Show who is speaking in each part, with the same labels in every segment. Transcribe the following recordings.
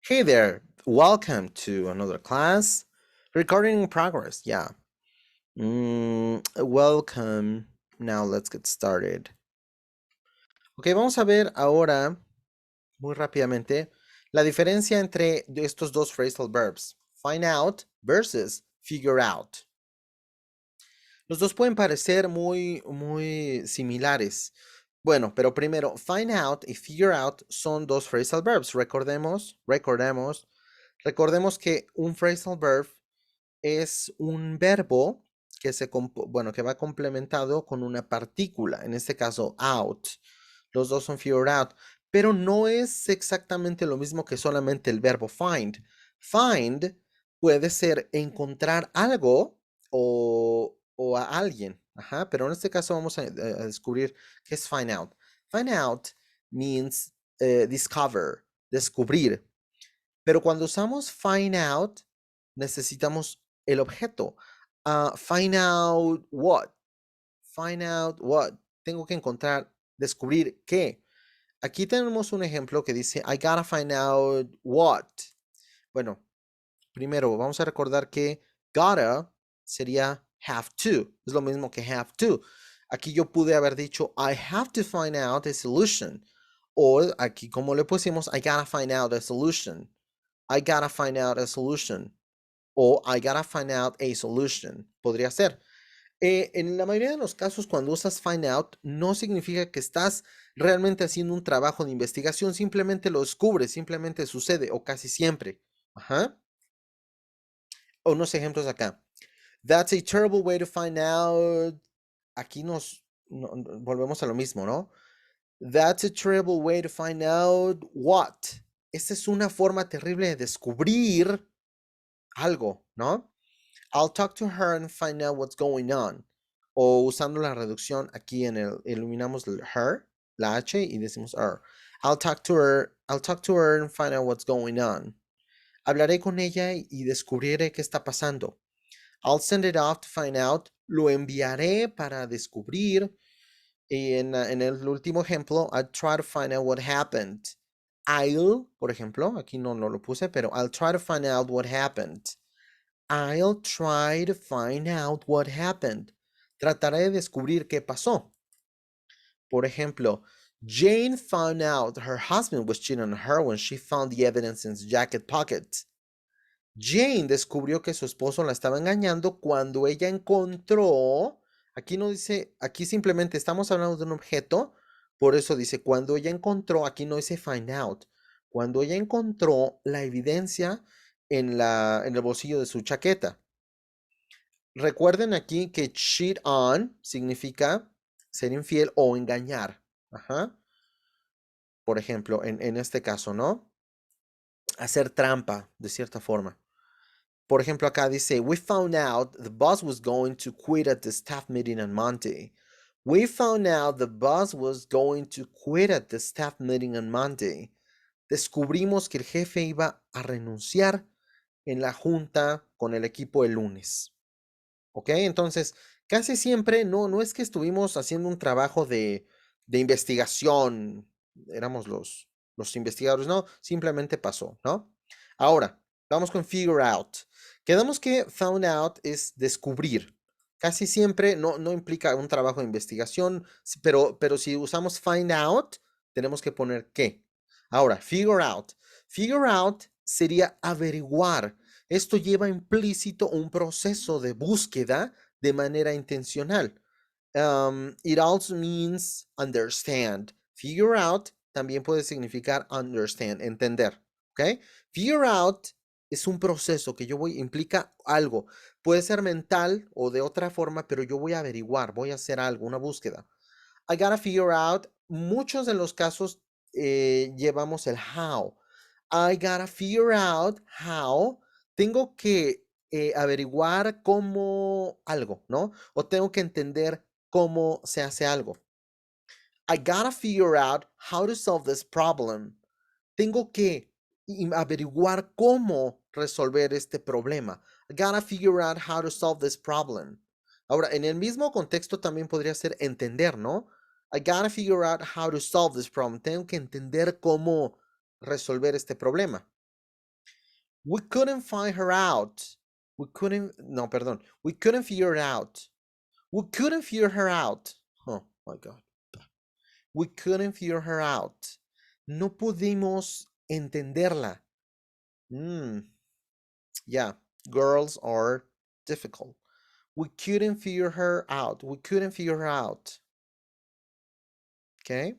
Speaker 1: Hey there, welcome to another class. Recording in progress, yeah. Welcome. Now let's get started. Ok, vamos a ver ahora, muy rápidamente, la diferencia entre estos dos phrasal verbs. Find out versus figure out. Los dos pueden parecer muy similares. Bueno, pero primero, find out y figure out son dos phrasal verbs. Recordemos que un phrasal verb es un verbo que va complementado con una partícula, en este caso out. Los dos son figure out, pero no es exactamente lo mismo que solamente el verbo find. Find puede ser encontrar algo o a alguien, ajá, pero en este caso vamos a descubrir qué es find out. Find out means discover, descubrir. Pero cuando usamos find out, necesitamos el objeto. Find out what. Find out what. Tengo que encontrar, descubrir qué. Aquí tenemos un ejemplo que dice, I gotta find out what. Bueno, primero vamos a recordar que gotta sería have to. Es lo mismo que have to. Aquí yo pude haber dicho, I have to find out a solution. O aquí como le pusimos, I gotta find out a solution. I gotta find out a solution. O I gotta find out a solution. Podría ser. En la mayoría de los casos, cuando usas find out, no significa que estás realmente haciendo un trabajo de investigación, simplemente lo descubres, simplemente sucede, o casi siempre. Ajá. Unos ejemplos acá. That's a terrible way to find out. Aquí volvemos a lo mismo, ¿no? That's a terrible way to find out what. Esta es una forma terrible de descubrir algo, ¿no? I'll talk to her and find out what's going on. O usando la reducción aquí eliminamos el her, la H y decimos her. I'll talk to her and find out what's going on. Hablaré con ella y descubriré qué está pasando. I'll send it off to find out. Lo enviaré para descubrir. Y en el último ejemplo, I'll try to find out what happened. I'll, por ejemplo, aquí no lo puse, pero I'll try to find out what happened. I'll try to find out what happened. Trataré de descubrir qué pasó. Por ejemplo, Jane found out her husband was cheating on her when she found the evidence in his jacket pocket. Jane descubrió que su esposo la estaba engañando cuando ella encontró, aquí no dice, aquí simplemente estamos hablando de un objeto, por eso dice cuando ella encontró, aquí no dice find out, cuando ella encontró la evidencia en el bolsillo de su chaqueta. Recuerden aquí que cheat on significa ser infiel o engañar. Ajá. Por ejemplo, en este caso, ¿no? Hacer trampa, de cierta forma. Por ejemplo, acá dice, we found out the boss was going to quit at the staff meeting on Monday. We found out the boss was going to quit at the staff meeting on Monday. Descubrimos que el jefe iba a renunciar en la junta con el equipo el lunes. ¿Ok? Entonces, casi siempre no es que estuvimos haciendo un trabajo de investigación, éramos los investigadores, no, simplemente pasó, ¿no? Ahora, vamos con figure out. Quedamos que found out es descubrir. Casi siempre no implica un trabajo de investigación, pero si usamos find out, tenemos que poner qué. Ahora, figure out. Figure out sería averiguar. Esto lleva implícito un proceso de búsqueda de manera intencional. It also means understand. Figure out también puede significar understand, entender. ¿Ok? Figure out es un proceso que implica algo. Puede ser mental o de otra forma, pero yo voy a averiguar, voy a hacer algo, una búsqueda. I gotta figure out. Muchos de los casos llevamos el how. I gotta figure out how. Tengo que averiguar cómo algo, ¿no? O tengo que entender cómo se hace algo. I gotta figure out how to solve this problem. Tengo que averiguar cómo resolver este problema. I gotta figure out how to solve this problem. Ahora, en el mismo contexto también podría ser entender, ¿no? I gotta figure out how to solve this problem. Tengo que entender cómo resolver este problema. We couldn't find her out. No, perdón. We couldn't figure it out. We couldn't figure her out. Oh my God. We couldn't figure her out. No pudimos entenderla. Yeah, girls are difficult. We couldn't figure her out. We couldn't figure her out. Okay.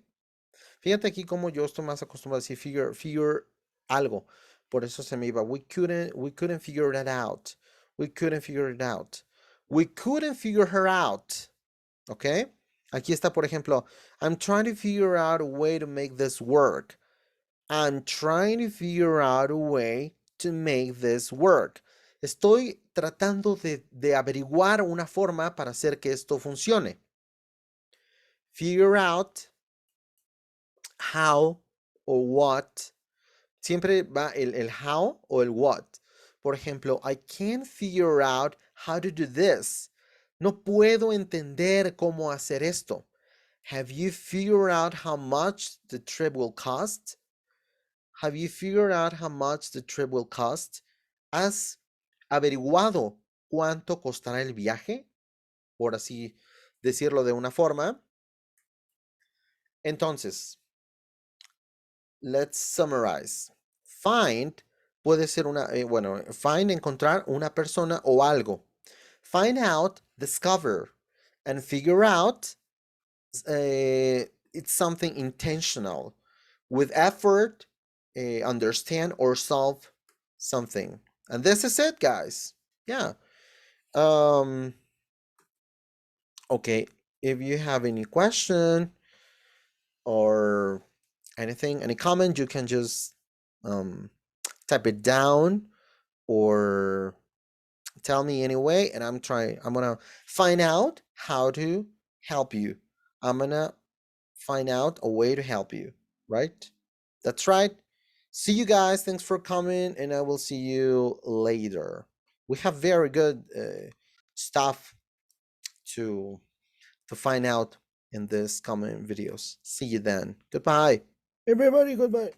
Speaker 1: Fíjate aquí como yo estoy más acostumbrado a decir figure algo. Por eso se me iba. We couldn't figure that out. We couldn't figure it out. We couldn't figure her out. Okay. Aquí está, por ejemplo, I'm trying to figure out a way to make this work. I'm trying to figure out a way to make this work. Estoy tratando de averiguar una forma para hacer que esto funcione. Figure out how or what. Siempre va el how o el what. Por ejemplo, I can't figure out how to do this. No puedo entender cómo hacer esto. Have you figured out how much the trip will cost? Have you figured out how much the trip will cost? ¿Has averiguado cuánto costará el viaje? Por así decirlo de una forma. Entonces, let's summarize. Find puede ser find, encontrar una persona o algo. Find out, discover, and figure out, it's something intentional. With effort, understand or solve something. And this is it, guys. Yeah. Okay. If you have any question or anything, any comment, you can just type it down or tell me anyway, and I'm gonna find out how to help you. I'm gonna find out a way to help you, right? That's right. See you guys. Thanks for coming, and I will see you later. We have very good stuff to find out in this coming videos. See you then. Goodbye. Everybody, goodbye.